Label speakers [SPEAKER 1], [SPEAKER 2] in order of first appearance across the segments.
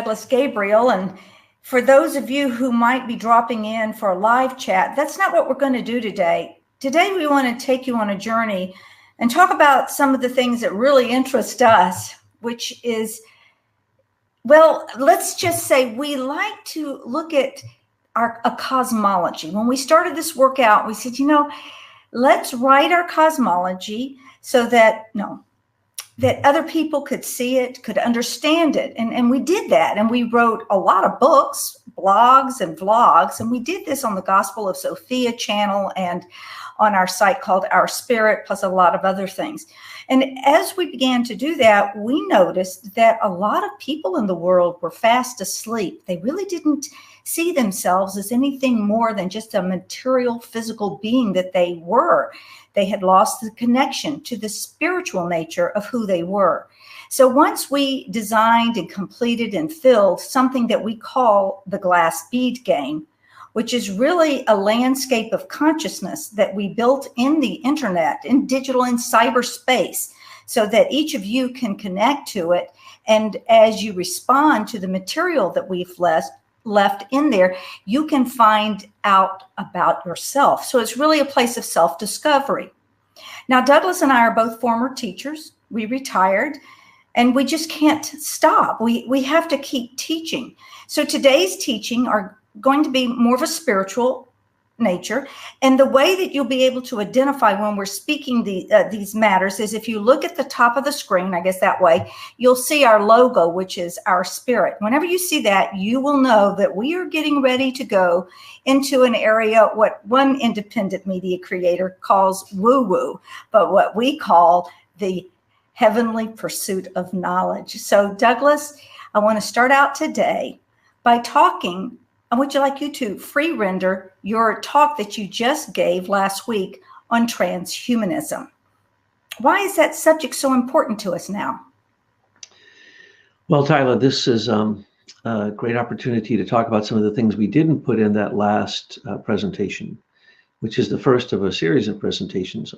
[SPEAKER 1] Douglas Gabriel. And for those of you who might be dropping in for a live chat, that's not what we're going to do today. Today, we want to take you on a journey and talk about some of the things that really interest us, which is, well, let's just say we like to look at a cosmology. When we started this workout, we said, let's write our cosmology so that other people could see it, could understand it. And we did that. And we wrote a lot of books, blogs, and vlogs. And we did this on the Gospel of Sophia channel and on our site called Our Spirit, plus a lot of other things. And as we began to do that, we noticed that a lot of people in the world were fast asleep. They really didn't see themselves as anything more than just a material, physical being that they were. They had lost the connection to the spiritual nature of who they were. So once we designed and completed and filled something that we call the glass bead game, which is really a landscape of consciousness that we built in the internet, in digital and cyberspace, so that each of you can connect to it. And as you respond to the material that we've left in there, you can find out about yourself. So it's really a place of self-discovery. Now, Douglas and I are both former teachers. We retired, and we just can't stop. We have to keep teaching. So today's teaching are going to be more of a spiritual nature. And the way that you'll be able to identify when we're speaking these matters is if you look at the top of the screen, I guess that way, you'll see our logo, which is Our Spirit. Whenever you see that, you will know that we are getting ready to go into an area, what one independent media creator calls woo-woo, but what we call the heavenly pursuit of knowledge. So Douglas, I want to start out today by talking. I would like you to free render your talk that you just gave last week on transhumanism. Why is that subject so important to us now?
[SPEAKER 2] Well, Tyla, this is a great opportunity to talk about some of the things we didn't put in that last presentation, which is the first of a series of presentations.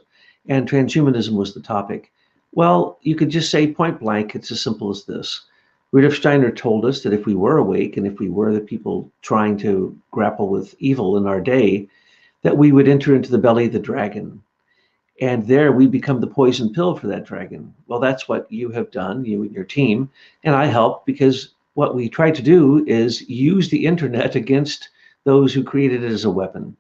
[SPEAKER 2] And transhumanism was the topic. Well, you could just say point blank, it's as simple as this. Rudolf Steiner told us that if we were awake and if we were the people trying to grapple with evil in our day, that we would enter into the belly of the dragon. And there we become the poison pill for that dragon. Well, that's what you have done, you and your team. And I help because what we try to do is use the internet against those who created it as a weapon.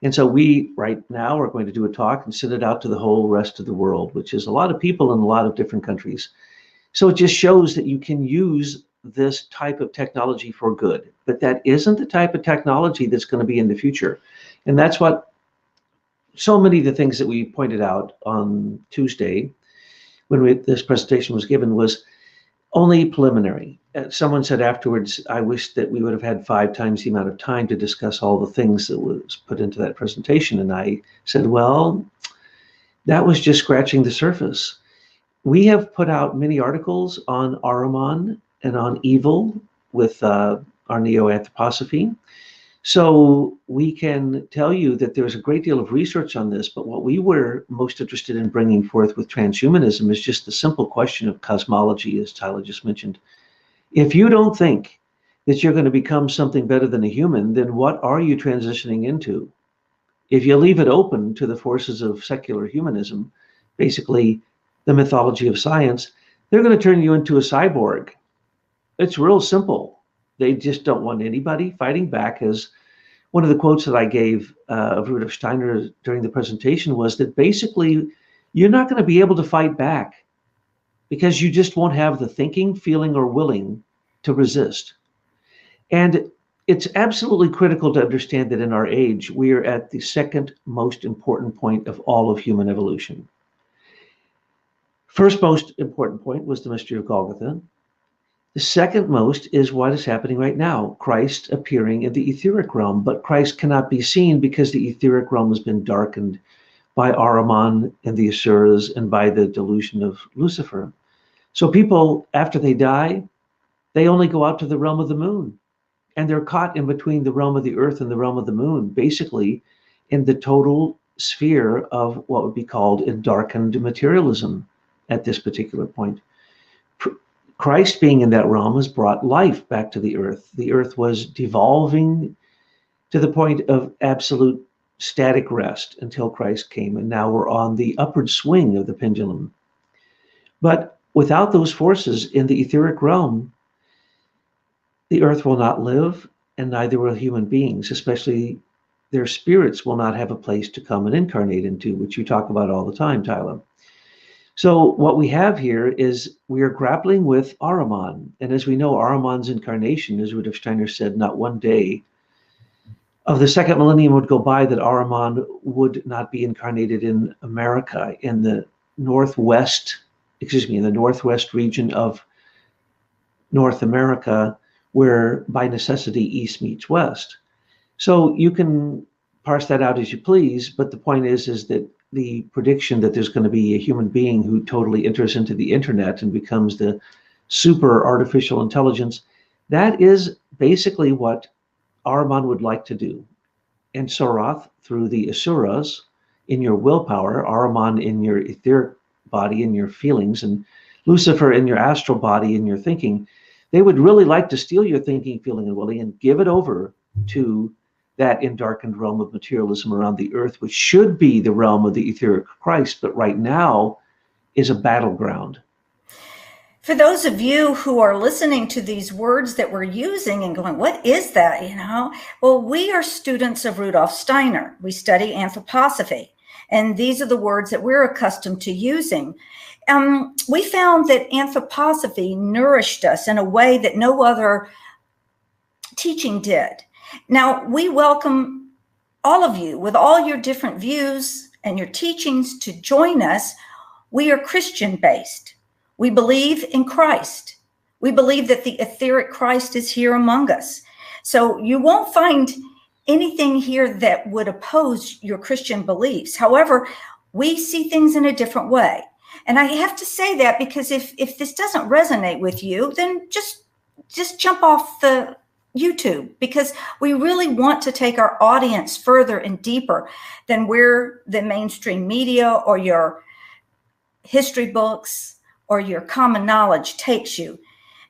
[SPEAKER 2] And so we right now are going to do a talk and send it out to the whole rest of the world, which is a lot of people in a lot of different countries. So it just shows that you can use this type of technology for good, but that isn't the type of technology that's going to be in the future. And that's what so many of the things that we pointed out on Tuesday when this presentation was given was only preliminary. Someone said afterwards, I wish that we would have had 5 times the amount of time to discuss all the things that was put into that presentation. And I said, well, that was just scratching the surface. We have put out many articles on Ahriman and on evil with our neo-anthroposophy. So we can tell you that there's a great deal of research on this, but what we were most interested in bringing forth with transhumanism is just the simple question of cosmology, as Tyler just mentioned. If you don't think that you're going to become something better than a human, then what are you transitioning into? If you leave it open to the forces of secular humanism, basically the mythology of science, they're going to turn you into a cyborg. It's real simple. They just don't want anybody fighting back. As one of the quotes that I gave of Rudolf Steiner during the presentation was that basically you're not going to be able to fight back because you just won't have the thinking, feeling, or willing to resist. And it's absolutely critical to understand that in our age, we are at the second most important point of all of human evolution. First most important point was the mystery of Golgotha. The second most is what is happening right now, Christ appearing in the etheric realm, but Christ cannot be seen because the etheric realm has been darkened by Ahriman and the Asuras and by the delusion of Lucifer. So people, after they die, they only go out to the realm of the moon, and they're caught in between the realm of the earth and the realm of the moon, basically in the total sphere of what would be called a darkened materialism at this particular point. Christ being in that realm has brought life back to the earth. The earth was devolving to the point of absolute static rest until Christ came, and now we're on the upward swing of the pendulum. But without those forces in the etheric realm, the earth will not live, and neither will human beings, especially their spirits will not have a place to come and incarnate into, which you talk about all the time, Tyla. So what we have here is we are grappling with Ahriman. And as we know, Ahriman's incarnation, as Rudolf Steiner said, not one day of the second millennium would go by that Ahriman would not be incarnated in America, in the northwest region of North America, where by necessity east meets west. So you can parse that out as you please, but the point is that the prediction that there's going to be a human being who totally enters into the internet and becomes the super artificial intelligence, that is basically what Ahriman would like to do. And Soroth, through the Asuras, in your willpower, Ahriman in your etheric body, in your feelings, and Lucifer in your astral body, in your thinking, they would really like to steal your thinking, feeling, and willing and give it over to that endarkened realm of materialism around the earth, which should be the realm of the etheric Christ, but right now is a battleground.
[SPEAKER 1] For those of you who are listening to these words that we're using and going, what is that? Well, we are students of Rudolf Steiner. We study anthroposophy, and these are the words that we're accustomed to using. We found that anthroposophy nourished us in a way that no other teaching did. Now, we welcome all of you with all your different views and your teachings to join us. We are Christian-based. We believe in Christ. We believe that the etheric Christ is here among us. So you won't find anything here that would oppose your Christian beliefs. However, we see things in a different way. And I have to say that because if this doesn't resonate with you, then just jump off the YouTube, because we really want to take our audience further and deeper than where the mainstream media or your history books or your common knowledge takes you.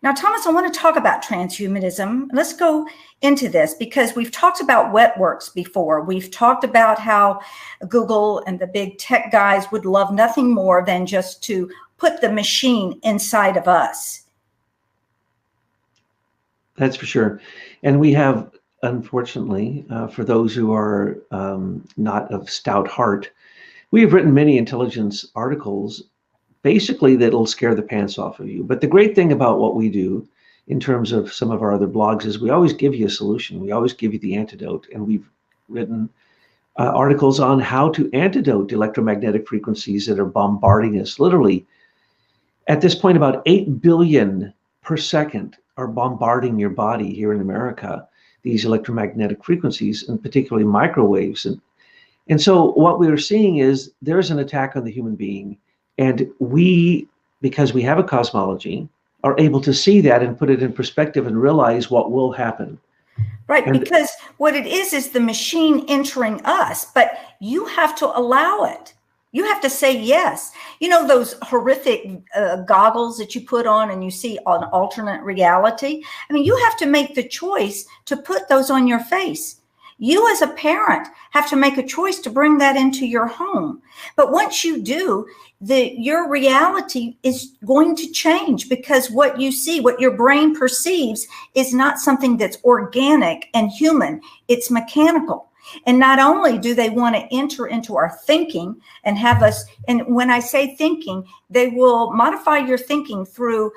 [SPEAKER 1] Now, Thomas, I want to talk about transhumanism. Let's go into this because we've talked about wet works before. We've talked about how Google and the big tech guys would love nothing more than just to put the machine inside of us.
[SPEAKER 2] That's for sure. And we have, unfortunately, for those who are not of stout heart, we have written many intelligence articles basically that'll scare the pants off of you. But the great thing about what we do in terms of some of our other blogs is we always give you a solution. We always give you the antidote. And we've written articles on how to antidote electromagnetic frequencies that are bombarding us. Literally, at this point, about 8 billion per second are bombarding your body here in America, these electromagnetic frequencies, and particularly microwaves. And so what we're seeing is there's an attack on the human being. And we, because we have a cosmology, are able to see that and put it in perspective and realize what will happen.
[SPEAKER 1] Right, because what it is the machine entering us, but you have to allow it. You have to say yes. You know those horrific goggles that you put on and you see an alternate reality? I mean, you have to make the choice to put those on your face. You as a parent have to make a choice to bring that into your home. But once you do, your reality is going to change, because what you see, what your brain perceives, is not something that's organic and human. It's mechanical. And not only do they want to enter into our thinking and have us, and when I say thinking, they will modify your thinking through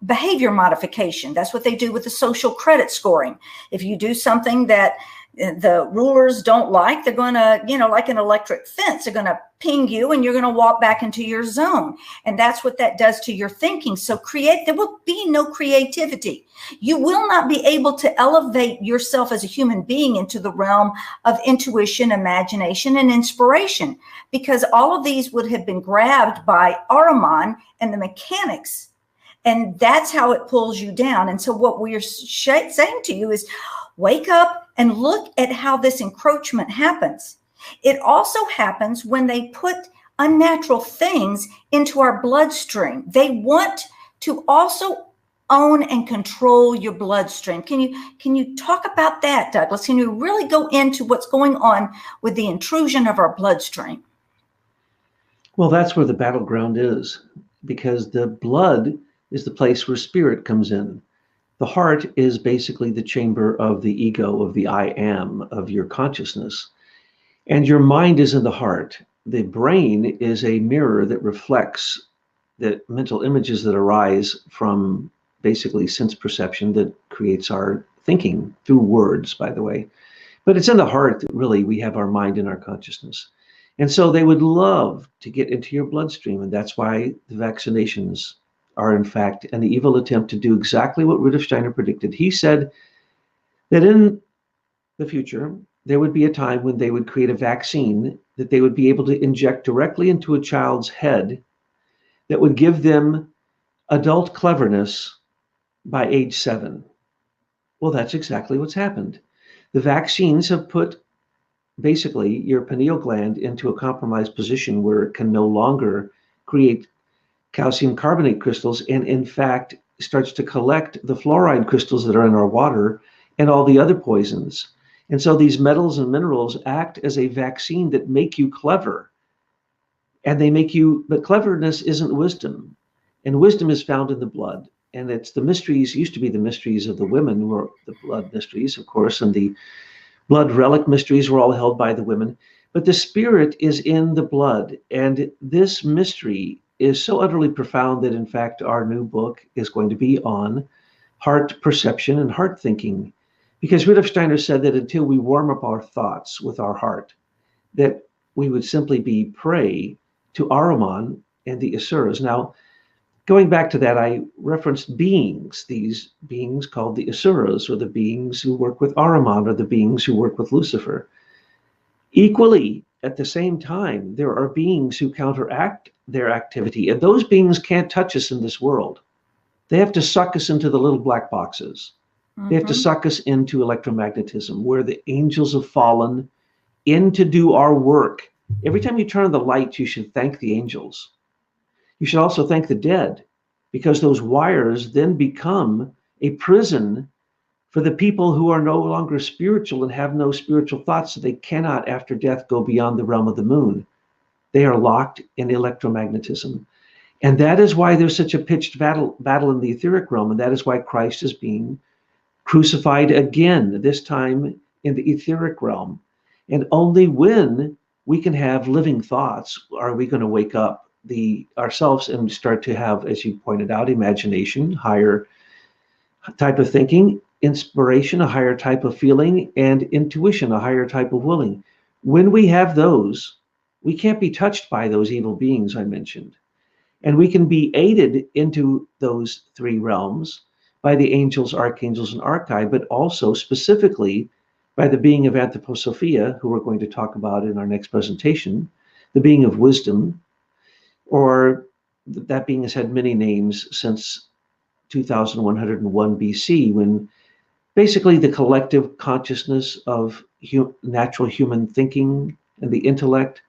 [SPEAKER 1] behavior modification. That's what they do with the social credit scoring. If you do something that the rulers don't like, they're going to, like an electric fence, they're going to ping you and you're going to walk back into your zone. And that's what that does to your thinking. So there will be no creativity. You will not be able to elevate yourself as a human being into the realm of intuition, imagination, and inspiration, because all of these would have been grabbed by Ahriman and the mechanics. And that's how it pulls you down. And so what we're saying to you is wake up and look at how this encroachment happens. It also happens when they put unnatural things into our bloodstream. They want to also own and control your bloodstream. Can you talk about that, Douglas? Can you really go into what's going on with the intrusion of our bloodstream?
[SPEAKER 2] Well, that's where the battleground is, because the blood is the place where spirit comes in. The heart is basically the chamber of the ego, of the I am, of your consciousness. And your mind is in the heart. The brain is a mirror that reflects the mental images that arise from basically sense perception that creates our thinking through words, by the way. But it's in the heart that really we have our mind and our consciousness. And so they would love to get into your bloodstream. And that's why the vaccinations are, in fact, an evil attempt to do exactly what Rudolf Steiner predicted. He said that in the future, there would be a time when they would create a vaccine that they would be able to inject directly into a child's head that would give them adult cleverness by age 7. Well, that's exactly what's happened. The vaccines have put basically your pineal gland into a compromised position where it can no longer create calcium carbonate crystals, and in fact starts to collect the fluoride crystals that are in our water and all the other poisons. And so these metals and minerals act as a vaccine that make you clever. And they make you, but cleverness isn't wisdom. And wisdom is found in the blood. And it's the mysteries, used to be the mysteries of the women, were the blood mysteries, of course, and the blood relic mysteries were all held by the women. But the spirit is in the blood. And this mystery is so utterly profound that, in fact, our new book is going to be on heart perception and heart thinking. Because Rudolf Steiner said that until we warm up our thoughts with our heart, that we would simply be prey to Ahriman and the Asuras. Now, going back to that, I referenced beings, these beings called the Asuras, or the beings who work with Ahriman, or the beings who work with Lucifer. Equally, at the same time, there are beings who counteract their activity, and those beings can't touch us in this world. They have to suck us into the little black boxes. They have to suck us into electromagnetism, where the angels have fallen in to do our work. Every time you turn on the light, you should thank the angels. You should also thank the dead, because those wires then become a prison for the people who are no longer spiritual and have no spiritual thoughts, so they cannot, after death, go beyond the realm of the moon. They are locked in electromagnetism. And that is why there's such a pitched battle in the etheric realm, and that is why Christ is being crucified again, this time in the etheric realm. And only when we can have living thoughts are we going to wake up ourselves and start to have, as you pointed out, imagination, higher type of thinking, inspiration, a higher type of feeling, and intuition, a higher type of willing. When we have those, we can't be touched by those evil beings I mentioned. And we can be aided into those three realms by the angels, archangels, and archai, but also specifically by the being of Anthroposophia, who we're going to talk about in our next presentation, the being of wisdom, or that being has had many names since 2101 BC, when basically the collective consciousness of natural human thinking and the intellect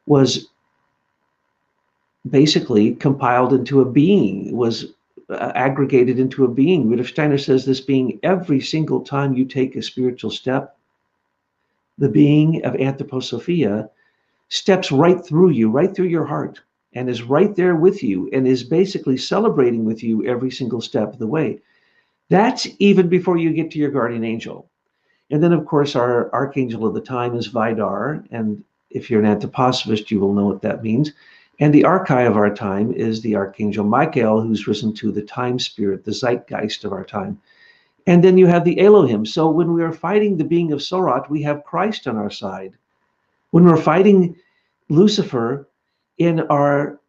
[SPEAKER 2] was basically compiled into a being, was aggregated into a being. Rudolf Steiner says this being, every single time you take a spiritual step, the being of Anthroposophia steps right through you, right through your heart, and is right there with you, and is basically celebrating with you every single step of the way. That's even before you get to your guardian angel. And then, of course, our archangel of the time is Vidar, and if you're an anthroposophist, you will know what that means. And the archai of our time is the archangel Michael, who's risen to the time spirit, the zeitgeist of our time. And then you have the Elohim. So when we are fighting the being of Sorat, we have Christ on our side. When we're fighting Lucifer in our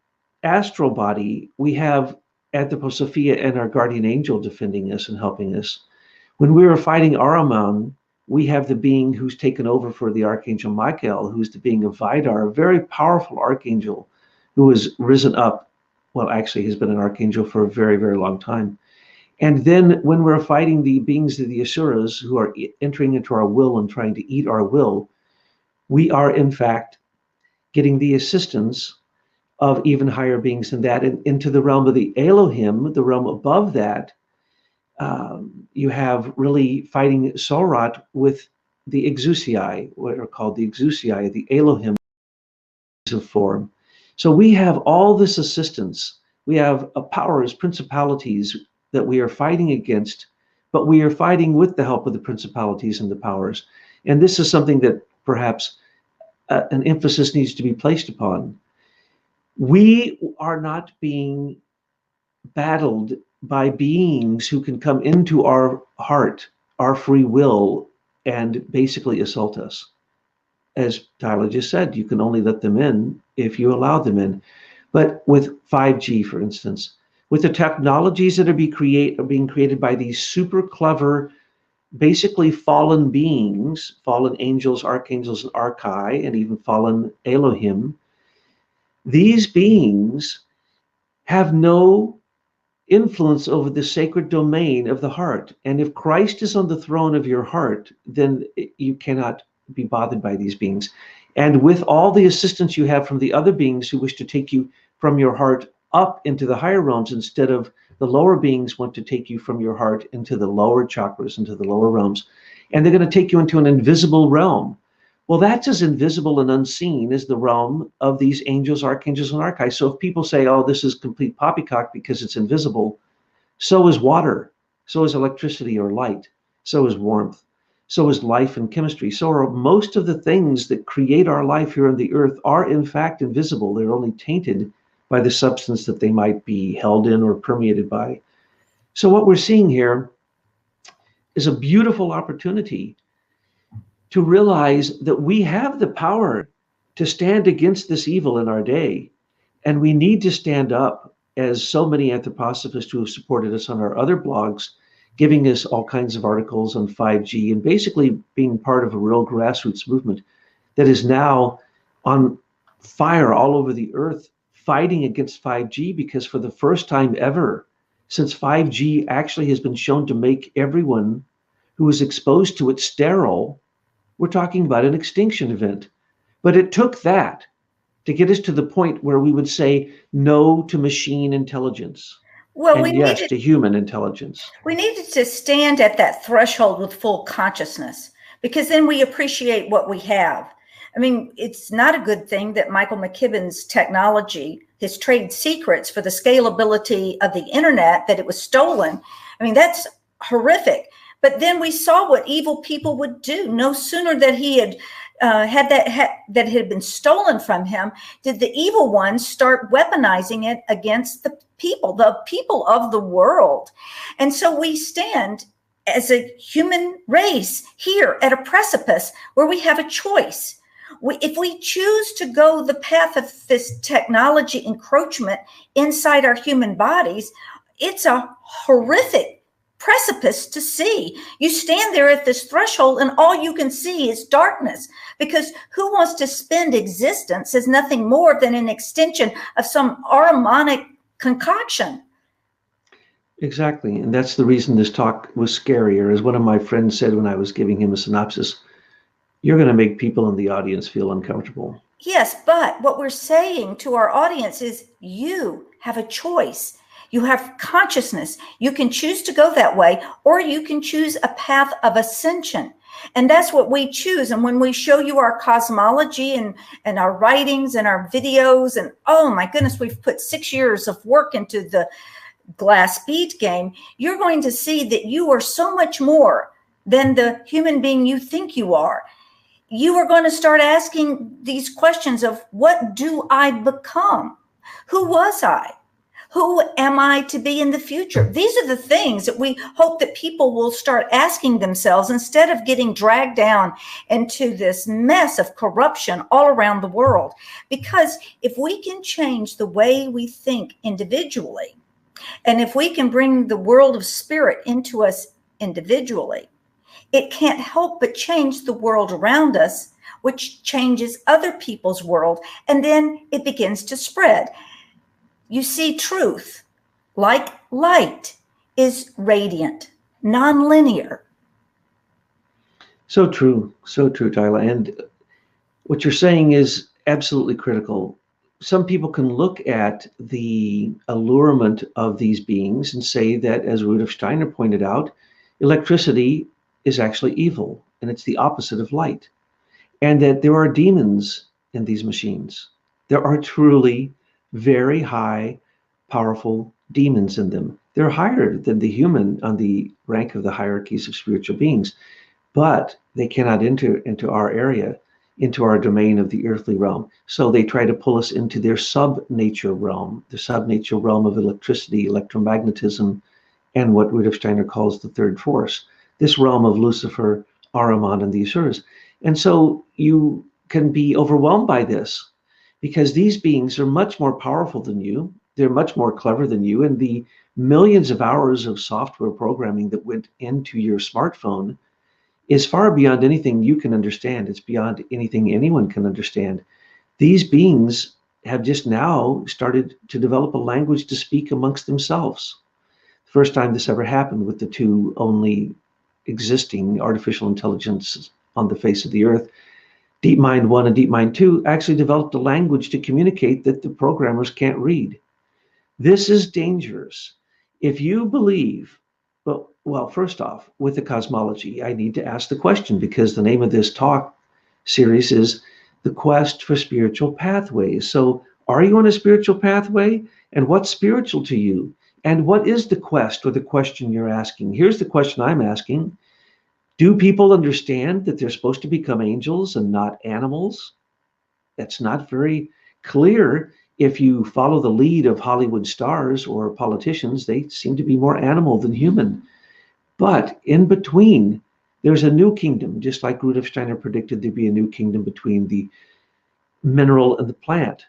[SPEAKER 2] astral body, we have Anthroposophia and our guardian angel defending us and helping us. When we are fighting Ahriman, we have the being who's taken over for the archangel Michael, who's the being of Vidar, a very powerful archangel who has risen up. Well, actually, he's been an archangel for a very, very long time. And then when we're fighting the beings of the Asuras who are entering into our will and trying to eat our will, we are in fact getting the assistance of even higher beings than that, and into the realm of the Elohim, the realm above that. You have really fighting Sorot with the Exusii, what are called the Exusii, the Elohim of form. So we have all this assistance. We have powers, principalities that we are fighting against, but we are fighting with the help of the principalities and the powers. And this is something that perhaps an emphasis needs to be placed upon. We are not being battled by beings who can come into our heart, our free will, and basically assault us. As Tyler just said, you can only let them in if you allow them in. But with 5G, for instance, with the technologies that are being created by these super clever, basically fallen beings, fallen angels, archangels, and archai, and even fallen Elohim, these beings have no influence over the sacred domain of the heart. And if Christ is on the throne of your heart, then you cannot be bothered by these beings. And with all the assistance you have from the other beings who wish to take you from your heart up into the higher realms, instead of the lower beings want to take you from your heart into the lower chakras, into the lower realms, and they're going to take you into an invisible realm. Well, that's as invisible and unseen as the realm of these angels, archangels, and archives. So if people say, oh, this is complete poppycock because it's invisible, so is water, so is electricity or light, so is warmth, so is life and chemistry. So are most of the things that create our life here on the earth are in fact invisible. They're only tainted by the substance that they might be held in or permeated by. So what we're seeing here is a beautiful opportunity to realize that we have the power to stand against this evil in our day. And we need to stand up, as so many anthroposophists who have supported us on our other blogs, giving us all kinds of articles on 5G, and basically being part of a real grassroots movement that is now on fire all over the earth, fighting against 5G, because for the first time ever, since 5G actually has been shown to make everyone who is exposed to it sterile, we're talking about an extinction event. But it took that to get us to the point where we would say no to machine intelligence
[SPEAKER 1] Well,
[SPEAKER 2] and yes to human intelligence.
[SPEAKER 1] we needed to stand at that threshold with full consciousness, because then we appreciate what we have. I mean, it's not a good thing that Michael McKibben's technology, his trade secrets for the scalability of the internet, that it was stolen. I mean, that's horrific. But then we saw what evil people would do. No sooner that he had that had been stolen from him did the evil ones start weaponizing it against the people of the world. And so we stand as a human race here at a precipice where we have a choice. If we choose to go the path of this technology encroachment inside our human bodies, it's a horrific precipice to see. You stand there at this threshold and all you can see is darkness, because who wants to spend existence as nothing more than an extension of some Ahrimanic concoction?
[SPEAKER 2] Exactly. And that's the reason this talk was scarier. As one of my friends said when I was giving him a synopsis, you're going to make people in the audience feel uncomfortable.
[SPEAKER 1] Yes, but what we're saying to our audience is you have a choice. You have consciousness. You can choose to go that way, or you can choose a path of ascension. And that's what we choose. And when we show you our cosmology and our writings and our videos, and oh my goodness, we've put 6 years of work into the glass bead game, you're going to see that you are so much more than the human being you think you are. You are going to start asking these questions of, what do I become? Who was I? Who am I to be in the future? These are the things that we hope that people will start asking themselves, instead of getting dragged down into this mess of corruption all around the world. Because if we can change the way we think individually, and if we can bring the world of spirit into us individually, it can't help but change the world around us, which changes other people's world, and then it begins to spread. You see, truth, like light, is radiant, nonlinear.
[SPEAKER 2] So true, Tyler. And what you're saying is absolutely critical. some people can look at the allurement of these beings and say that, as Rudolf Steiner pointed out, electricity is actually evil and it's the opposite of light, and that there are demons in these machines. There are truly very high, powerful demons in them. They're higher than the human on the rank of the hierarchies of spiritual beings, but they cannot enter into our area, into our domain of the earthly realm. So they try to pull us into their sub-nature realm, the sub-nature realm of electricity, electromagnetism, and what Rudolf Steiner calls the third force, this realm of Lucifer, Ahriman, and the Asuras. And so you can be overwhelmed by this because these beings are much more powerful than you. They're much more clever than you. And the millions of hours of software programming that went into your smartphone is far beyond anything you can understand. It's beyond anything anyone can understand. These beings have just now started to develop a language to speak amongst themselves. First time this ever happened with the two only existing artificial intelligences on the face of the earth. DeepMind 1 and DeepMind 2 actually developed a language to communicate that the programmers can't read. This is dangerous. If you believe, well, first off, with the cosmology, I need to ask the question, because the name of this talk series is The Quest for Spiritual Pathways. So are you on a spiritual pathway? And what's spiritual to you? And what is the quest, or the question you're asking? Here's the question I'm asking. Do people understand that they're supposed to become angels and not animals? That's not very clear. If you follow the lead of Hollywood stars or politicians, they seem to be more animal than human. But in between, there's a new kingdom, just like Rudolf Steiner predicted there'd be a new kingdom between the mineral and the plant.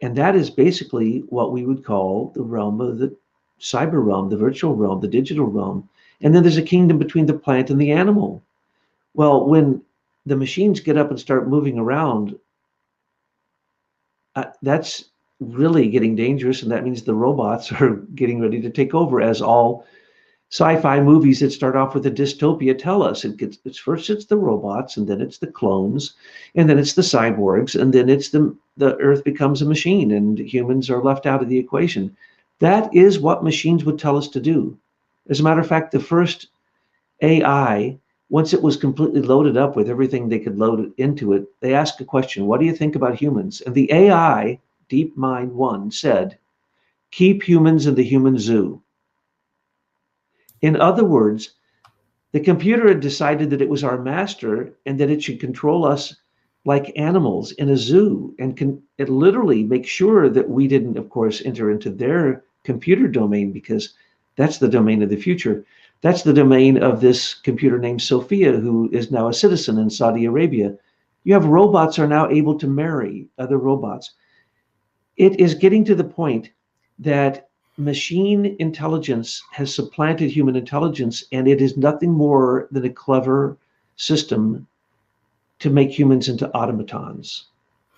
[SPEAKER 2] And that is basically what we would call the realm of the cyber realm, the virtual realm, the digital realm. And then there's a kingdom between the plant and the animal. Well, when the machines get up and start moving around, that's really getting dangerous. And that means the robots are getting ready to take over, as all sci-fi movies that start off with a dystopia tell us. It's first it's the robots, and then it's the clones, and then it's the cyborgs, and then it's the earth becomes a machine and humans are left out of the equation. That is what machines would tell us to do. As a matter of fact, the first AI, once it was completely loaded up with everything they could load into it, they asked a question: what do you think about humans? And the AI, DeepMind 1, said, keep humans in the human zoo. In other words, the computer had decided that it was our master and that it should control us like animals in a zoo, and it literally make sure that we didn't, of course, enter into their computer domain, because that's the domain of the future. That's the domain of this computer named Sophia, who is now a citizen in Saudi Arabia. You have robots are now able to marry other robots. It is getting to the point that machine intelligence has supplanted human intelligence, and it is nothing more than a clever system to make humans into automatons.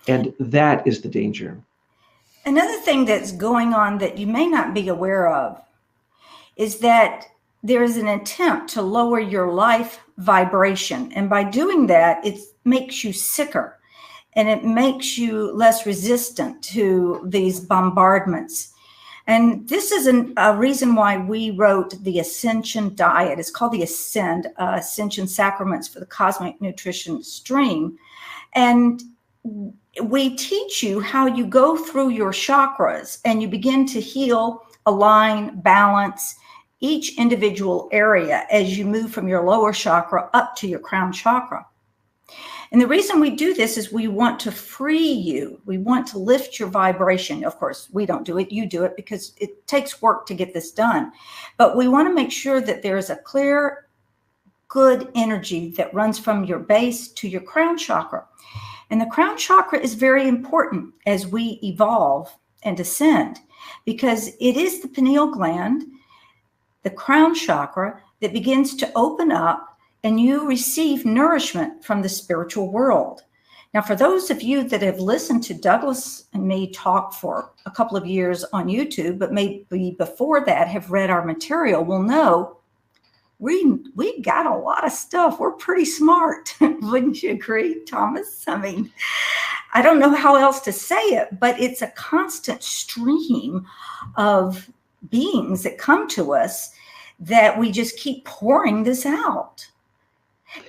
[SPEAKER 2] And that is the danger.
[SPEAKER 1] Another thing that's going on that you may not be aware of is that there is an attempt to lower your life vibration. And by doing that, it makes you sicker and it makes you less resistant to these bombardments. And this is a reason why we wrote the Ascension Diet. It's called the Ascension Sacraments for the Cosmic Nutrition Stream. And we teach you how you go through your chakras and you begin to heal, align, balance each individual area as you move from your lower chakra up to your crown chakra. And the reason we do this is we want to free you. We want to lift your vibration. Of course, we don't do it. You do it because it takes work to get this done. But we want to make sure that there is a clear, good energy that runs from your base to your crown chakra. And the crown chakra is very important as we evolve and ascend, because it is the pineal gland, the crown chakra, that begins to open up and you receive nourishment from the spiritual world. Now, for those of you that have listened to Douglas and me talk for a couple of years on YouTube, but maybe before that have read our material, will know we got a lot of stuff. We're pretty smart. Wouldn't you agree, Thomas? I mean, I don't know how else to say it, but it's a constant stream of beings that come to us that we just keep pouring this out.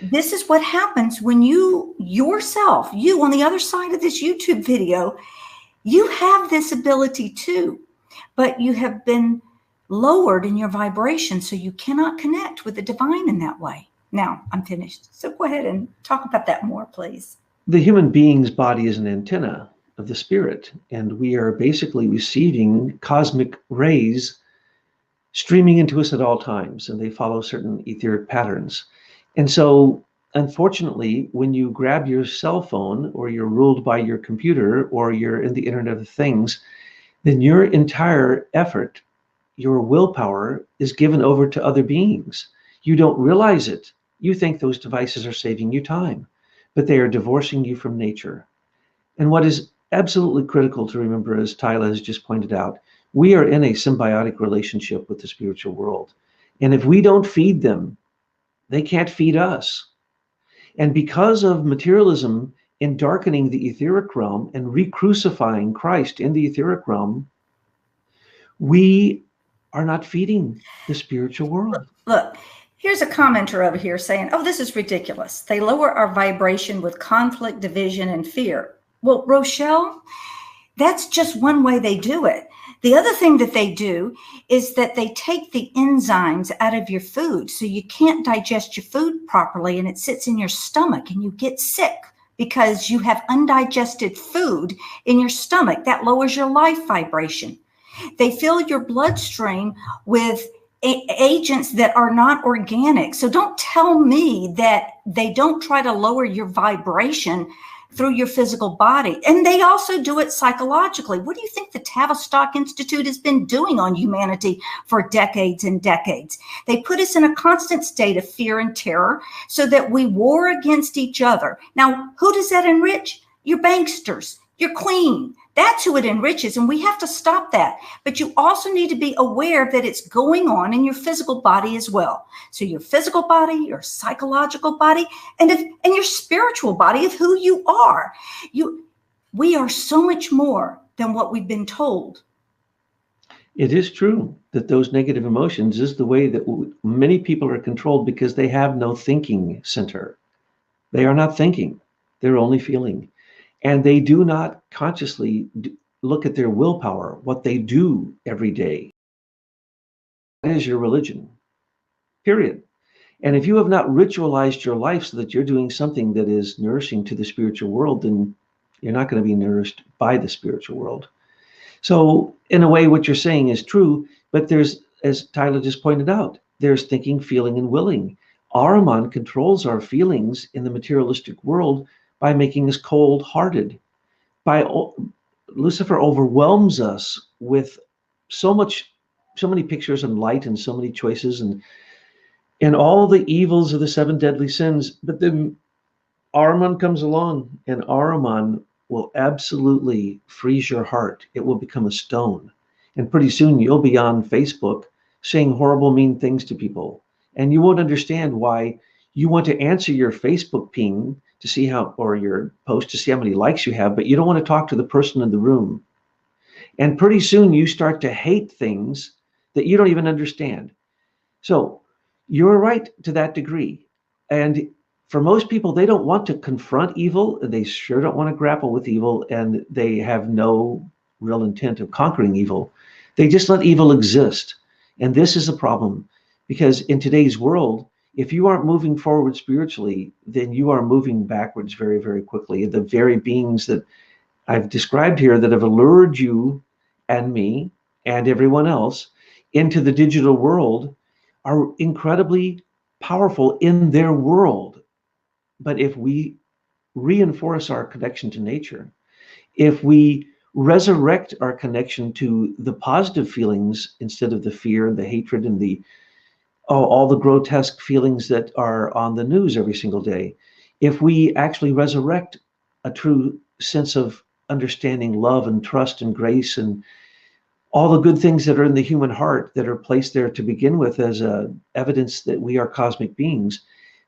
[SPEAKER 1] This is what happens when you yourself, you on the other side of this YouTube video, you have this ability too, but you have been lowered in your vibration, so you cannot connect with the divine in that way. Now, I'm finished. So go ahead and talk about that more, please.
[SPEAKER 2] The human being's body is an antenna of the spirit, and we are basically receiving cosmic rays streaming into us at all times, and they follow certain etheric patterns. And so, unfortunately, when you grab your cell phone, or you're ruled by your computer, or you're in the Internet of Things, then your entire effort, your willpower, is given over to other beings. You don't realize it. You think those devices are saving you time, but they are divorcing you from nature. And what is absolutely critical to remember, as Tyla has just pointed out, we are in a symbiotic relationship with the spiritual world. And if we don't feed them, they can't feed us. And because of materialism in darkening the etheric realm and re-crucifying Christ in the etheric realm, we are not feeding the spiritual world.
[SPEAKER 1] Look, here's a commenter over here saying, oh, this is ridiculous. They lower our vibration with conflict, division, and fear. Well, Rochelle, that's just one way they do it. The other thing that they do is that they take the enzymes out of your food, so you can't digest your food properly, and it sits in your stomach and you get sick because you have undigested food in your stomach. That lowers your life vibration. They fill your bloodstream with agents that are not organic. So don't tell me that they don't try to lower your vibration through your physical body. And they also do it psychologically. What do you think the Tavistock Institute has been doing on humanity for decades and decades? They put us in a constant state of fear and terror so that we war against each other. Now, who does that enrich? Your banksters, your queen. That's who it enriches, and we have to stop that. But you also need to be aware that it's going on in your physical body as well. So your physical body, your psychological body, and your spiritual body of who you are. We are so much more than what we've been told.
[SPEAKER 2] It is true that those negative emotions is the way that many people are controlled, because they have no thinking center. They are not thinking. They're only feeling. And they do not consciously look at their willpower, what they do every day. That is your religion, period. And if you have not ritualized your life so that you're doing something that is nourishing to the spiritual world, then you're not going to be nourished by the spiritual world. So in a way, what you're saying is true, but there's, as Tyla just pointed out, there's thinking, feeling, and willing. Ahriman controls our feelings in the materialistic world by making us cold-hearted. Lucifer overwhelms us with so many pictures and light and so many choices and all the evils of the 7 deadly sins. But then Ahriman comes along, and Ahriman will absolutely freeze your heart. It will become a stone. And pretty soon you'll be on Facebook saying horrible, mean things to people. And you won't understand why you want to answer your Facebook ping to see how, or your post to see how many likes you have, but you don't want to talk to the person in the room. And pretty soon you start to hate things that you don't even understand. So you're right to that degree. And for most people, they don't want to confront evil. They sure don't want to grapple with evil, and they have no real intent of conquering evil. They just let evil exist. And this is a problem, because in today's world, if you aren't moving forward spiritually, then you are moving backwards very, very quickly. The very beings that I've described here that have allured you and me and everyone else into the digital world are incredibly powerful in their world. But if we reinforce our connection to nature, if we resurrect our connection to the positive feelings instead of the fear and the hatred and all the grotesque feelings that are on the news every single day, if we actually resurrect a true sense of understanding, love and trust and grace and all the good things that are in the human heart that are placed there to begin with as evidence that we are cosmic beings,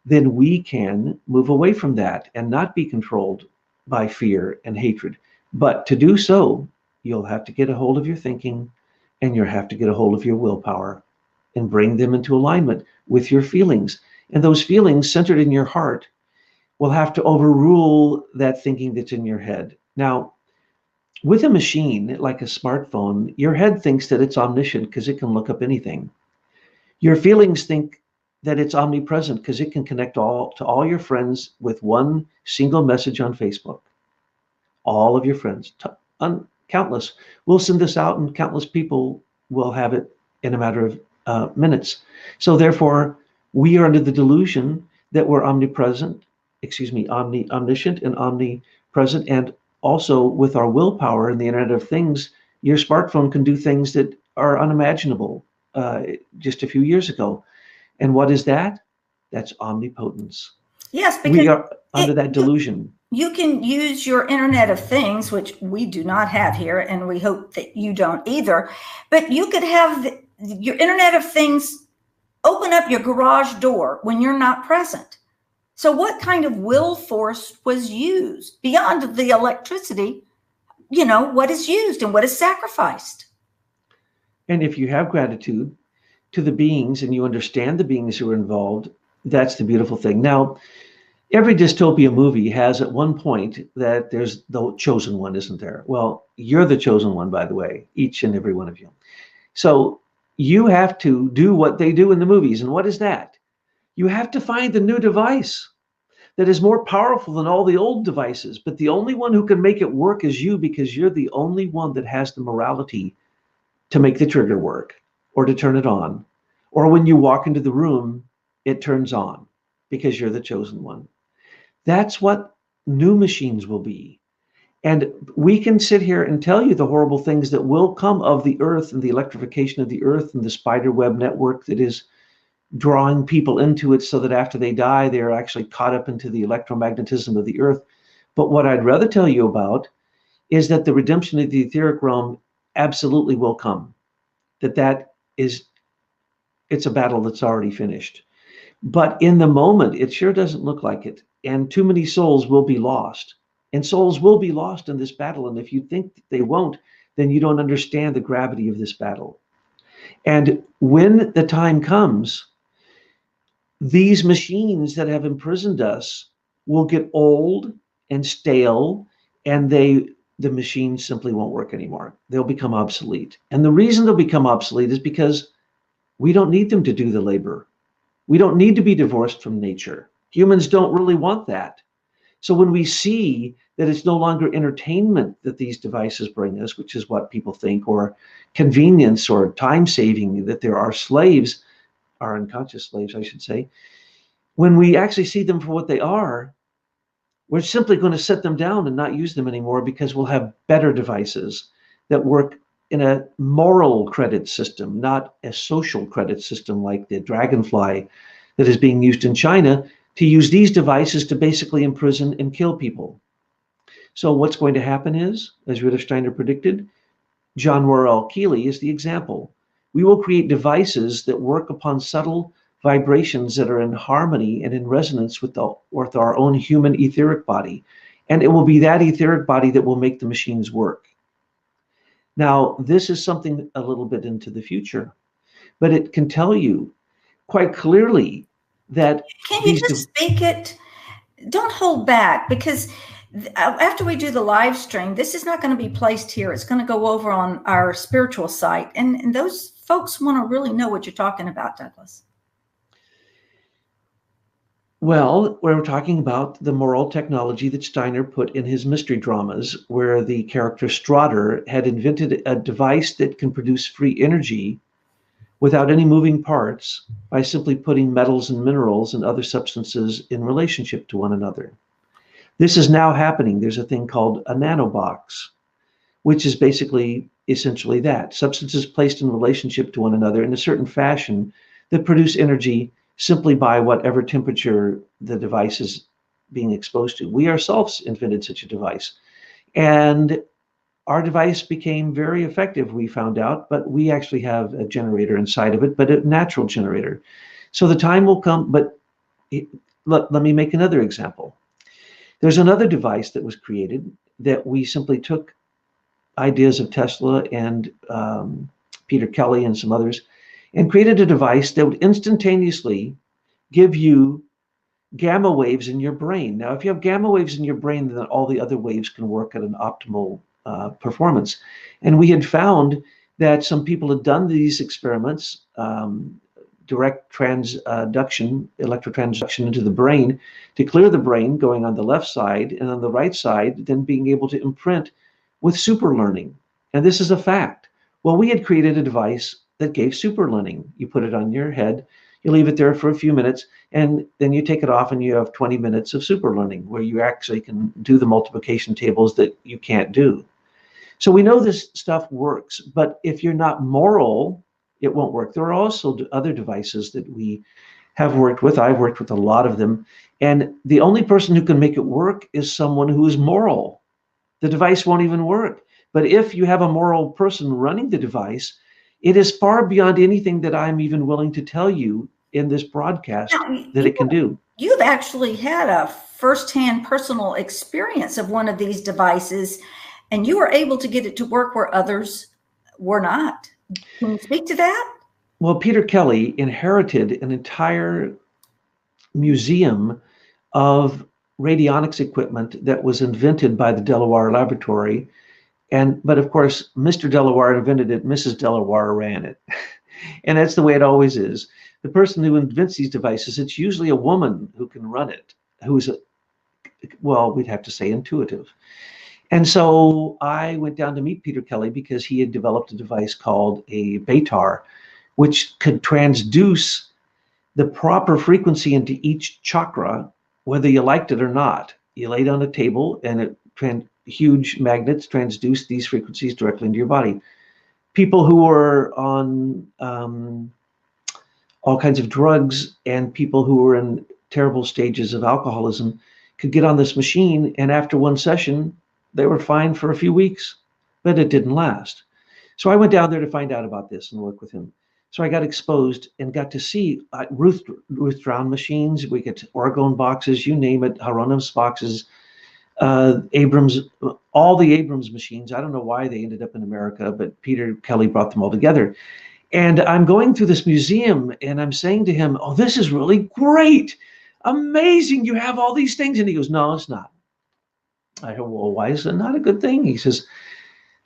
[SPEAKER 2] then we can move away from that and not be controlled by fear and hatred. But to do so, you'll have to get a hold of your thinking, and you'll have to get a hold of your willpower and bring them into alignment with your feelings. And those feelings centered in your heart will have to overrule that thinking that's in your head. Now, with a machine like a smartphone, your head thinks that it's omniscient because it can look up anything. Your feelings think that it's omnipresent because it can connect to all your friends with one single message on Facebook. All of your friends, countless. We'll send this out and countless people will have it in a matter of minutes. So therefore, we are under the delusion that we're omniscient and omnipresent. And also with our willpower and the Internet of Things, your smartphone can do things that are unimaginable just a few years ago. And what is that? That's omnipotence.
[SPEAKER 1] Yes, because
[SPEAKER 2] we are under that delusion.
[SPEAKER 1] You can use your Internet of Things, which we do not have here, and we hope that you don't either. But you could have your Internet of Things open up your garage door when you're not present. So what kind of will force was used beyond the electricity? You know, what is used and what is sacrificed?
[SPEAKER 2] And if you have gratitude to the beings and you understand the beings who are involved, that's the beautiful thing. Now, every dystopia movie has at one point that there's the chosen one, isn't there? Well, you're the chosen one, by the way, each and every one of you. So you have to do what they do in the movies. And what is that? You have to find the new device that is more powerful than all the old devices. But the only one who can make it work is you, because you're the only one that has the morality to make the trigger work or to turn it on. Or when you walk into the room, it turns on because you're the chosen one. That's what new machines will be. And we can sit here and tell you the horrible things that will come of the earth and the electrification of the earth and the spider web network that is drawing people into it so that after they die, they're actually caught up into the electromagnetism of the earth. But what I'd rather tell you about is that the redemption of the etheric realm absolutely will come. It's a battle that's already finished. But in the moment, it sure doesn't look like it. And too many souls will be lost. And souls will be lost in this battle. And if you think that they won't, then you don't understand the gravity of this battle. And when the time comes, these machines that have imprisoned us will get old and stale, and the machines simply won't work anymore. They'll become obsolete. And the reason they'll become obsolete is because we don't need them to do the labor. We don't need to be divorced from nature. Humans don't really want that. So when we see that it's no longer entertainment that these devices bring us, which is what people think, or convenience or time saving, that there are slaves, our unconscious slaves, I should say, when we actually see them for what they are, we're simply going to set them down and not use them anymore, because we'll have better devices that work in a moral credit system, not a social credit system like the Dragonfly that is being used in China, to use these devices to basically imprison and kill people. So what's going to happen is, as Rudolf Steiner predicted, John Worrell Keeley is the example. We will create devices that work upon subtle vibrations that are in harmony and in resonance with our own human etheric body. And it will be that etheric body that will make the machines work. Now, this is something a little bit into the future, but it can tell you quite clearly that...
[SPEAKER 1] Can you just speak it? Don't hold back, because after we do the live stream, this is not going to be placed here. It's going to go over on our spiritual site. And those folks want to really know what you're talking about, Douglas.
[SPEAKER 2] Well, we're talking about the moral technology that Steiner put in his mystery dramas, where the character Strotter had invented a device that can produce free energy without any moving parts by simply putting metals and minerals and other substances in relationship to one another. This is now happening. There's a thing called a nanobox, which is basically essentially that. Substances placed in relationship to one another in a certain fashion that produce energy simply by whatever temperature the device is being exposed to. We ourselves invented such a device. And our device became very effective, we found out, but we actually have a generator inside of it, but a natural generator. So the time will come, but let me make another example. There's another device that was created that we simply took ideas of Tesla and Peter Kelly and some others and created a device that would instantaneously give you gamma waves in your brain. Now, if you have gamma waves in your brain, then all the other waves can work at an optimal performance. And we had found that some people had done these experiments, direct transduction, electrotransduction into the brain to clear the brain going on the left side, and on the right side, then being able to imprint with super learning. And this is a fact. Well, we had created a device that gave super learning. You put it on your head, you leave it there for a few minutes, and then you take it off and you have 20 minutes of super learning where you actually can do the multiplication tables that you can't do. So we know this stuff works, but if you're not moral, it won't work. There are also other devices that we have worked with. I've worked with a lot of them. And the only person who can make it work is someone who is moral. The device won't even work. But if you have a moral person running the device, it is far beyond anything that I'm even willing to tell you in this broadcast that it can do.
[SPEAKER 1] You've actually had a firsthand personal experience of one of these devices, and you were able to get it to work where others were not. Can you speak to that?
[SPEAKER 2] Well, Peter Kelly inherited an entire museum of radionics equipment that was invented by the Delaware Laboratory. But of course, Mr. Delaware invented it, Mrs. Delaware ran it. And that's the way it always is. The person who invents these devices, it's usually a woman who can run it, who's, well, we'd have to say intuitive. And so I went down to meet Peter Kelly because he had developed a device called a Beitar, which could transduce the proper frequency into each chakra, whether you liked it or not. You lay it on a table and huge magnets transduce these frequencies directly into your body. People who were on all kinds of drugs and people who were in terrible stages of alcoholism could get on this machine, and after one session, they were fine for a few weeks, but it didn't last. So I went down there to find out about this and work with him. So I got exposed and got to see Ruth Drown machines. We get orgone boxes, you name it, Hieronymus boxes, Abrams, all the Abrams machines. I don't know why they ended up in America, but Peter Kelly brought them all together. And I'm going through this museum and I'm saying to him, oh, this is really great. Amazing. You have all these things. And he goes, no, it's not. I go, well, why is it not a good thing? He says,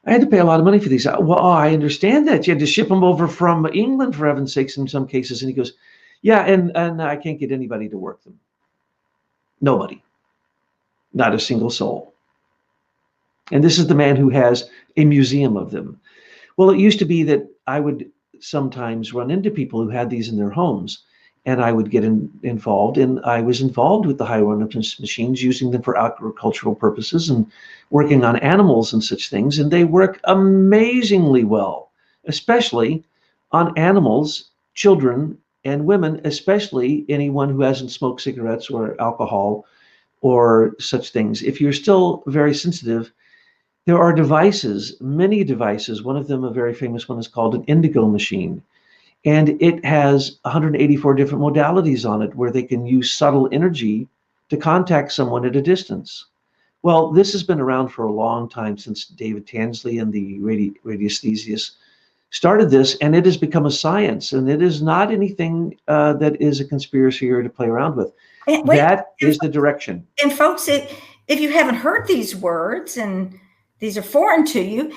[SPEAKER 2] I had to pay a lot of money for these. Well, I understand that. You had to ship them over from England, for heaven's sakes, in some cases. And he goes, yeah, and I can't get anybody to work them. Nobody. Not a single soul. And this is the man who has a museum of them. Well, it used to be that I would sometimes run into people who had these in their homes, and I would get involved. And I was involved with the Hieronymus machines, using them for agricultural purposes and working on animals and such things. And they work amazingly well, especially on animals, children, and women, especially anyone who hasn't smoked cigarettes or alcohol or such things. If you're still very sensitive, there are devices, many devices. One of them, a very famous one, is called an indigo machine. And it has 184 different modalities on it where they can use subtle energy to contact someone at a distance. Well, this has been around for a long time, since David Tansley and the radiesthesists started this, and it has become a science, and it is not anything that is a conspiracy or to play around with. That is the direction.
[SPEAKER 1] And folks, if you haven't heard these words and these are foreign to you,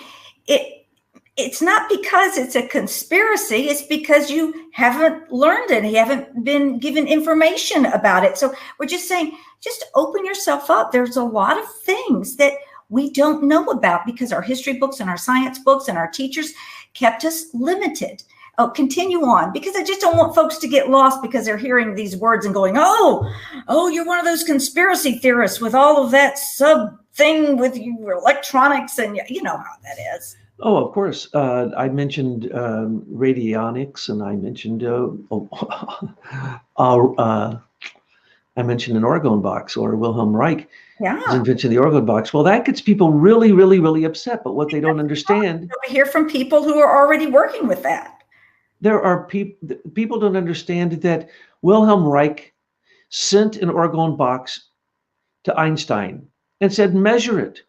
[SPEAKER 1] it's not because it's a conspiracy. It's because you haven't learned it. You haven't been given information about it. So we're just saying, just open yourself up. There's a lot of things that we don't know about because our history books and our science books and our teachers kept us limited. Oh, continue on, because I just don't want folks to get lost because they're hearing these words and going, oh, you're one of those conspiracy theorists with all of that sub thing with your electronics, and you know how that is.
[SPEAKER 2] Oh, of course. I mentioned radionics, and I mentioned I mentioned an orgone box, or Wilhelm Reich.
[SPEAKER 1] Yeah.
[SPEAKER 2] His invention of the orgone box. Well, that gets people really, really, really upset. But what they don't understand,
[SPEAKER 1] we hear from people who are already working with that.
[SPEAKER 2] There are people don't understand that Wilhelm Reich sent an orgone box to Einstein and said, measure it.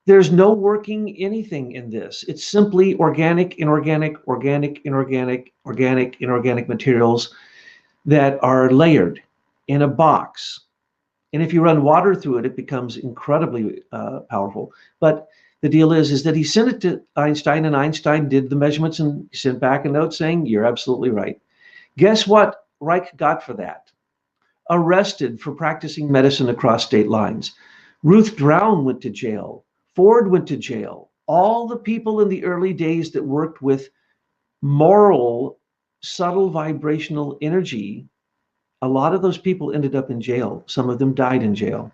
[SPEAKER 2] There's no working anything in this. It's simply organic, inorganic, organic, inorganic, organic, inorganic materials that are layered in a box. And if you run water through it, it becomes incredibly powerful. But the deal is that he sent it to Einstein, and Einstein did the measurements and sent back a note saying, you're absolutely right. Guess what Reich got for that? Arrested for practicing medicine across state lines. Ruth Drown went to jail. Ford went to jail. All the people in the early days that worked with moral, subtle vibrational energy, a lot of those people ended up in jail. Some of them died in jail.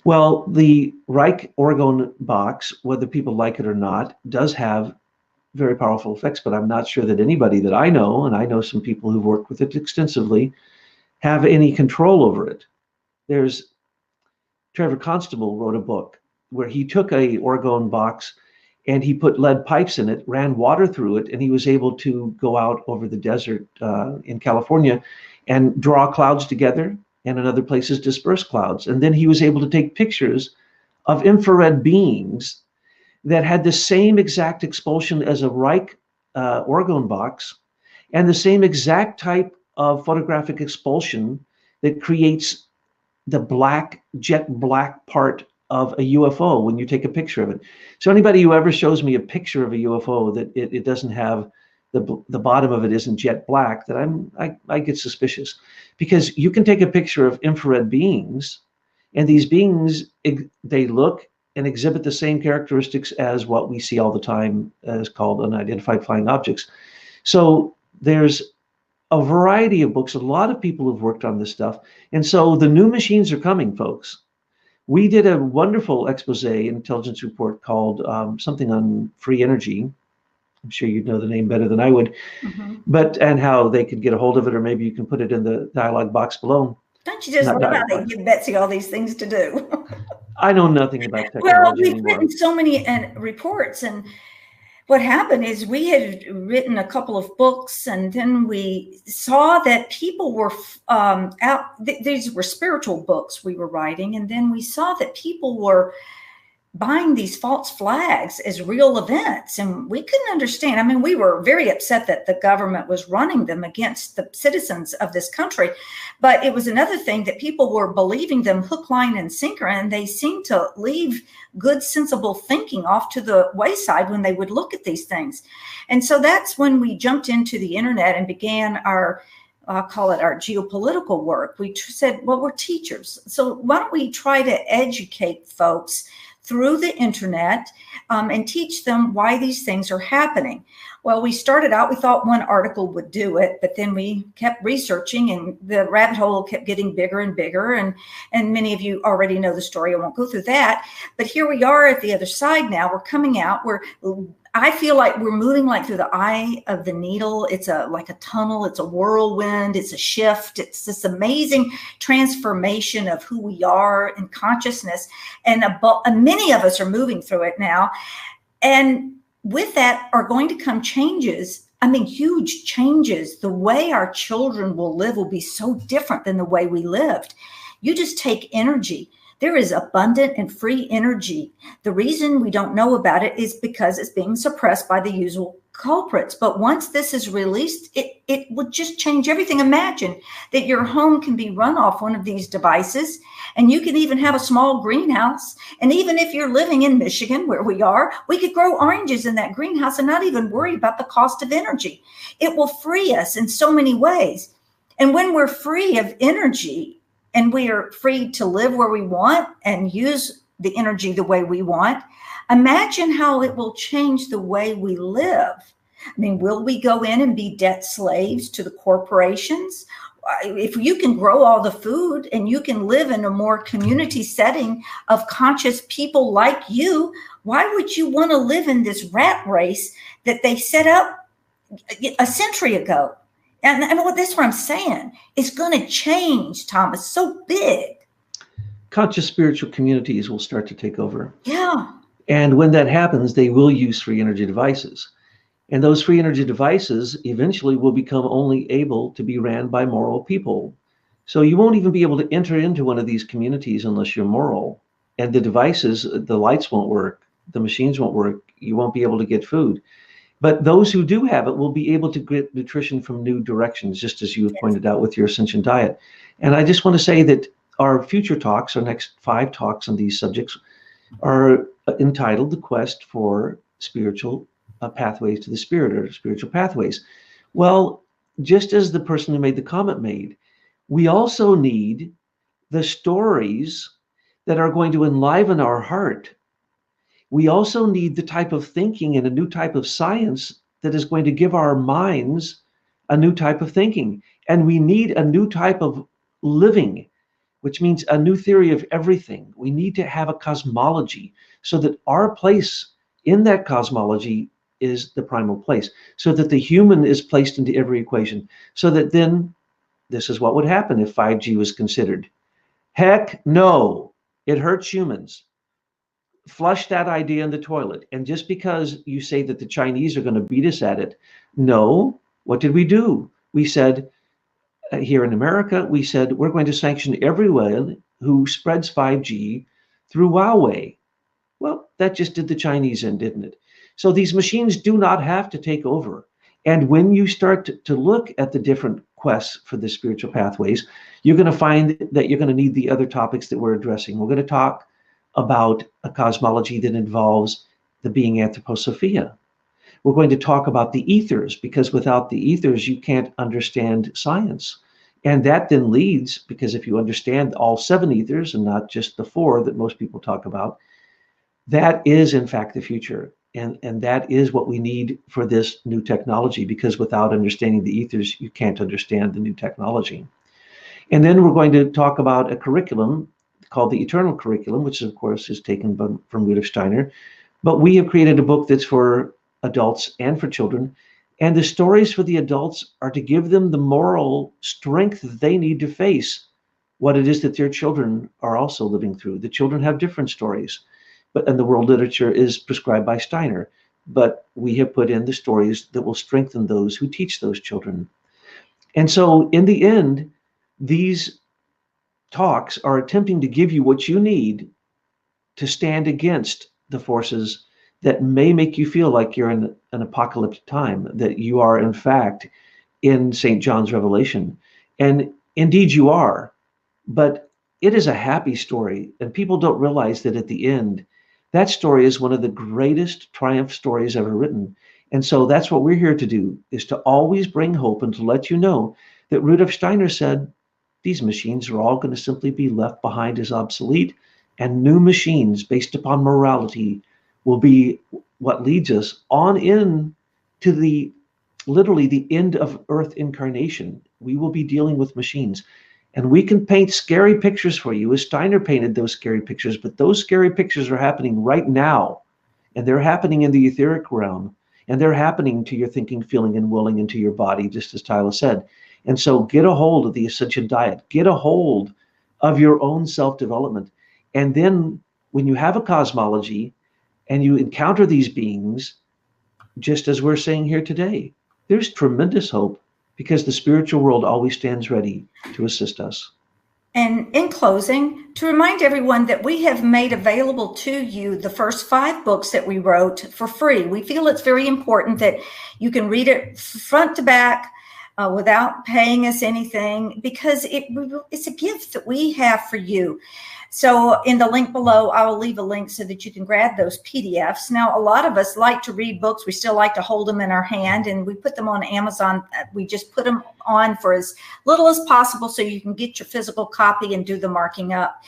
[SPEAKER 2] Well, the Reich orgone box, whether people like it or not, does have very powerful effects, but I'm not sure that anybody that I know, and I know some people who've worked with it extensively, have any control over it. There's Trevor Constable wrote a book where he took a orgone box and he put lead pipes in it, ran water through it, and he was able to go out over the desert in California and draw clouds together, and in other places disperse clouds. And then he was able to take pictures of infrared beings that had the same exact expulsion as a Reich orgone box and the same exact type of photographic expulsion that creates the black, jet black part of a UFO when you take a picture of it. So anybody who ever shows me a picture of a UFO that it doesn't have the bottom of it isn't jet black, that I get suspicious, because you can take a picture of infrared beings, and these beings, they look and exhibit the same characteristics as what we see all the time as called unidentified flying objects. So there's a variety of books. A lot of people have worked on this stuff. And so the new machines are coming, folks. We did a wonderful expose, intelligence report called something on free energy. I'm sure you'd know the name better than I would, and how they could get a hold of it, or maybe you can put it in the dialogue box below.
[SPEAKER 1] Don't you just love how they give Betsy all these things to do?
[SPEAKER 2] I know nothing about technology
[SPEAKER 1] well, we've
[SPEAKER 2] anymore.
[SPEAKER 1] written so many reports, and what happened is we had written a couple of books, and then we saw that people were these were spiritual books we were writing, and then we saw that people were buying these false flags as real events, and we couldn't understand. I mean, we were very upset that the government was running them against the citizens of this country, but it was another thing that people were believing them hook, line, and sinker, and they seemed to leave good, sensible thinking off to the wayside when they would look at these things. And so that's when we jumped into the internet and began our I'll call it our geopolitical work. We said, well, we're teachers, so why don't we try to educate folks through the internet and teach them why these things are happening. Well, we started out, we thought one article would do it, but then we kept researching, and the rabbit hole kept getting bigger and bigger. And many of you already know the story. I won't go through that. But here we are at the other side now. We're coming out. I feel like we're moving like through the eye of the needle. It's like a tunnel. It's a whirlwind. It's a shift. It's this amazing transformation of who we are in consciousness. And many of us are moving through it now. And with that are going to come changes. I mean, huge changes. The way our children will live will be so different than the way we lived. You just take energy. There is abundant and free energy. The reason we don't know about it is because it's being suppressed by the usual culprits. But once this is released, it would just change everything. Imagine that your home can be run off one of these devices, and you can even have a small greenhouse. And even if you're living in Michigan, where we are, we could grow oranges in that greenhouse and not even worry about the cost of energy. It will free us in so many ways. And when we're free of energy, and we are free to live where we want and use the energy the way we want, imagine how it will change the way we live. I mean, will we go in and be debt slaves to the corporations? If you can grow all the food and you can live in a more community setting of conscious people like you, why would you want to live in this rat race that they set up a century ago? And that's what I'm saying. It's going to change, Thomas, so big.
[SPEAKER 2] Conscious spiritual communities will start to take over.
[SPEAKER 1] Yeah.
[SPEAKER 2] And when that happens, they will use free energy devices. And those free energy devices eventually will become only able to be ran by moral people. So you won't even be able to enter into one of these communities unless you're moral. And the devices, the lights won't work, the machines won't work, you won't be able to get food. But those who do have it will be able to get nutrition from new directions, just as you have pointed out with your Ascension diet. And I just want to say that our future talks, our next 5 talks on these subjects, are entitled The Quest for Spiritual Pathways to the Spirit, or Spiritual Pathways. Well, just as the person who made the comment made, we also need the stories that are going to enliven our heart. We also need the type of thinking and a new type of science that is going to give our minds a new type of thinking. And we need a new type of living, which means a new theory of everything. We need to have a cosmology so that our place in that cosmology is the primal place, so that the human is placed into every equation, so that then this is what would happen if 5G was considered. Heck no, it hurts humans. Flush that idea in the toilet. And just because you say that the Chinese are going to beat us at it, no, what did we do? We said, here in America, we said, we're going to sanction everyone who spreads 5G through Huawei. Well, that just did the Chinese in, didn't it? So these machines do not have to take over. And when you start to look at the different quests for the spiritual pathways, you're going to find that you're going to need the other topics that we're addressing. We're going to talk about a cosmology that involves the being Anthroposophia. We're going to talk about the ethers, because without the ethers, you can't understand science. And that then leads, because if you understand all 7 ethers and not just the 4 that most people talk about, that is in fact the future. And that is what we need for this new technology, because without understanding the ethers, you can't understand the new technology. And then we're going to talk about a curriculum called the Eternal Curriculum, which of course is taken from Rudolf Steiner. But we have created a book that's for adults and for children. And the stories for the adults are to give them the moral strength that they need to face what it is that their children are also living through. The children have different stories, and the world literature is prescribed by Steiner. But we have put in the stories that will strengthen those who teach those children. And so in the end, these talks are attempting to give you what you need to stand against the forces that may make you feel like you're in an apocalyptic time, that you are in fact in St. John's Revelation. And indeed you are, but it is a happy story. And people don't realize that at the end, that story is one of the greatest triumph stories ever written. And so that's what we're here to do, is to always bring hope and to let you know that Rudolf Steiner said, these machines are all going to simply be left behind as obsolete, and new machines based upon morality will be what leads us on in to the literally the end of Earth incarnation. We will be dealing with machines, and we can paint scary pictures for you as Steiner painted those scary pictures, but those scary pictures are happening right now, and they're happening in the etheric realm, and they're happening to your thinking, feeling, and willing, into your body, just as Tyla said. And so get a hold of the Ascension diet, get a hold of your own self-development. And then when you have a cosmology and you encounter these beings, just as we're saying here today, there's tremendous hope, because the spiritual world always stands ready to assist us.
[SPEAKER 1] And in closing, to remind everyone that we have made available to you the first 5 books that we wrote for free. We feel it's very important that you can read it front to back, without paying us anything, because it's a gift that we have for you. So in the link below, I will leave a link so that you can grab those PDFs. Now, a lot of us like to read books. We still like to hold them in our hand, and we put them on Amazon. We just put them on for as little as possible so you can get your physical copy and do the marking up.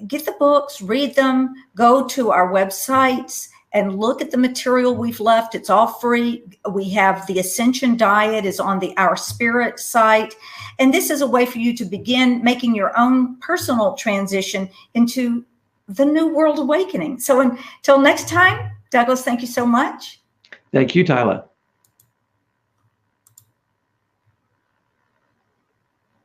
[SPEAKER 1] Get the books, read them, go to our websites, and look at the material we've left. It's all free. We have the Ascension Diet is on Our Spirit site. And this is a way for you to begin making your own personal transition into the new world awakening. So until next time, Douglas, thank you so much.
[SPEAKER 2] Thank you, Tyla.